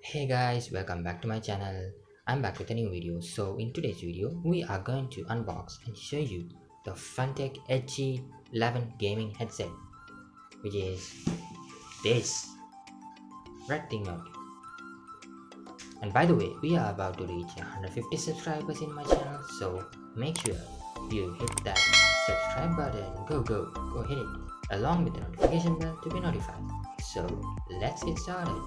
Hey guys, welcome back to my channel. I'm back with a new video. So in today's video, we are going to unbox and show you the FANTECH HG11 gaming headset, which is this red thing out. And by the way, we are about to reach 150 subscribers in my channel, so make sure you hit that subscribe button. Go hit it, along with the notification bell to be notified. So let's get started.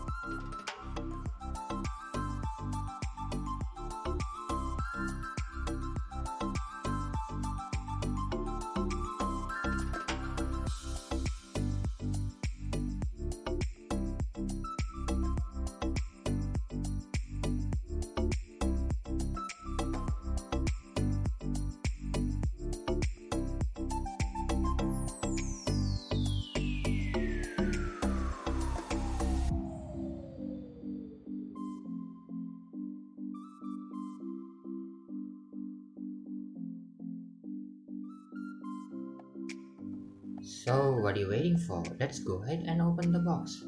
So what are you waiting for? Let's go ahead and open the box.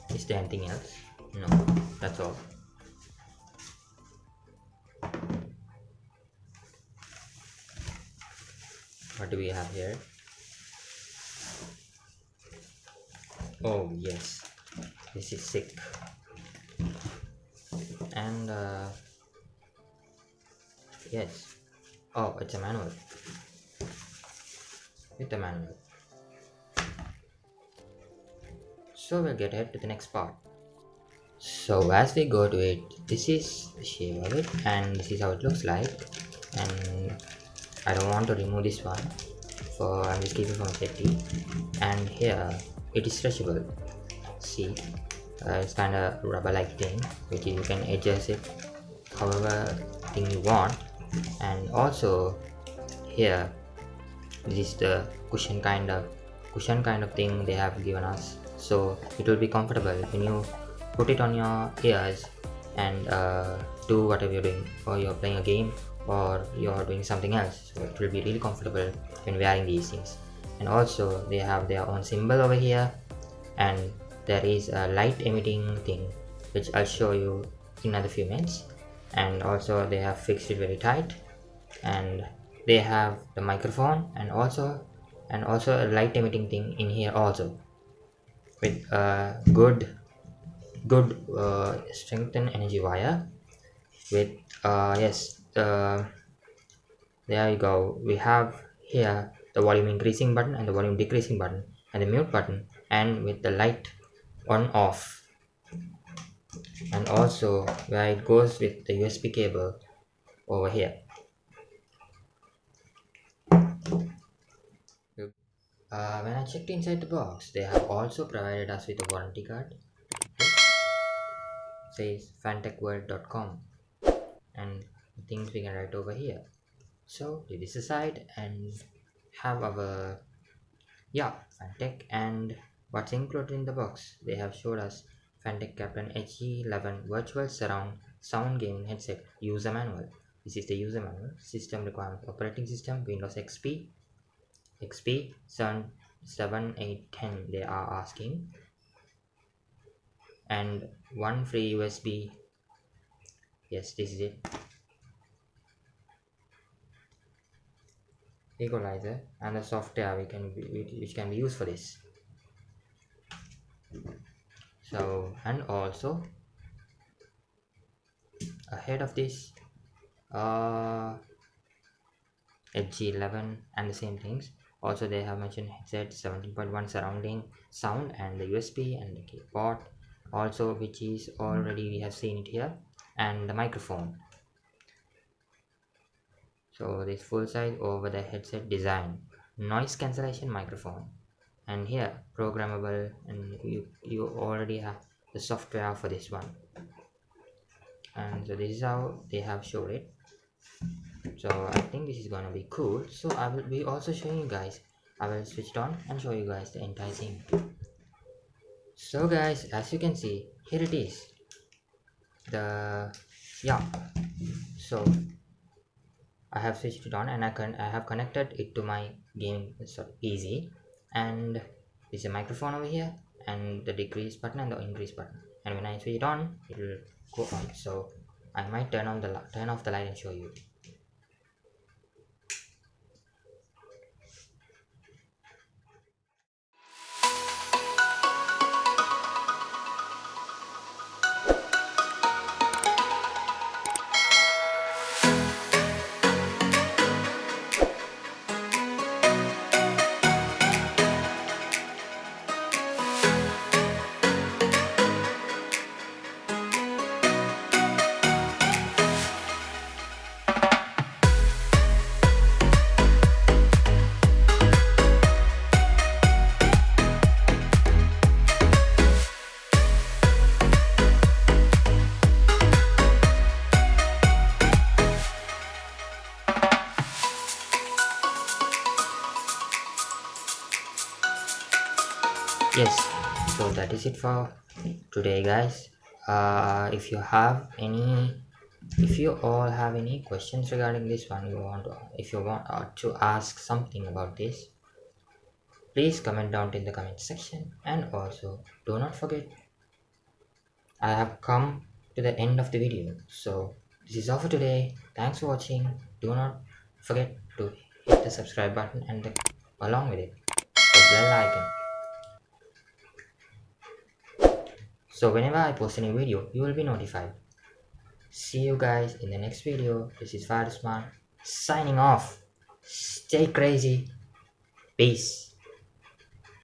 Is there anything else? No, that's all. What do we have here? Oh yes, this is sick. And yes, oh, it's a manual. With the manual. So we'll get ahead to the next part. So as we go to it, this is the shape of it and this is how it looks like. And I don't want to remove this one, for I'm just keeping from safety. And here it is stretchable. See, it's kind of rubber like thing which you can adjust it however thing you want. And also here, this is the cushion kind of thing they have given us, so it will be comfortable when you put it on your ears and do whatever you're doing, or you're playing a game or you're doing something else. So it will be really comfortable when wearing these things. And also they have their own symbol over here, and there is a light emitting thing which I'll show you in another few minutes. And also they have fixed it very tight, and they have the microphone and also a light emitting thing in here also, with a good strengthened energy wire with yes, there you go. We have here the volume increasing button and the volume decreasing button and the mute button, and with the light on off, and also where it goes with the USB cable over here. When I checked inside the box, they have also provided us with a warranty card. It says fantechworld.com, and the things we can write over here. So leave this aside and have our Fantech and what's included in the box. They have showed us Fantech Captain HG11 Virtual Surround Sound Gaming Headset User Manual. This is the user manual. System requirement: operating system Windows XP 7, 8, 10 they are asking, and one free USB. Yes, this is it. Equalizer and the software which can be used for this. So, and also ahead of this HG11 and the same things, also they have mentioned headset 17.1 surrounding sound and the USB and the keyboard also, which is already we have seen it here, and the microphone. So this full size over the headset design, noise cancellation microphone, and here programmable, and you already have the software for this one. And so this is how they have showed it. So I think this is gonna be cool. So I will be also showing you guys. I will switch it on and show you guys the entire thing. So guys, as you can see, here it is. Yeah. So I have switched it on and I have connected it to my gaming PC, and there's a microphone over here and the decrease button and the increase button, and when I switch it on it will go on. So I might turn off the light and show you. Yes, so that is it for today guys. If you all have any questions regarding this one, if you want to ask something about this, please comment down in the comment section. And also do not forget, I have come to the end of the video, so this is all for today. Thanks for watching. Do not forget to hit the subscribe button and along with it the bell icon, so whenever I post a new video you will be notified. See you guys in the next video. This is Farisman signing off. Stay crazy. Peace.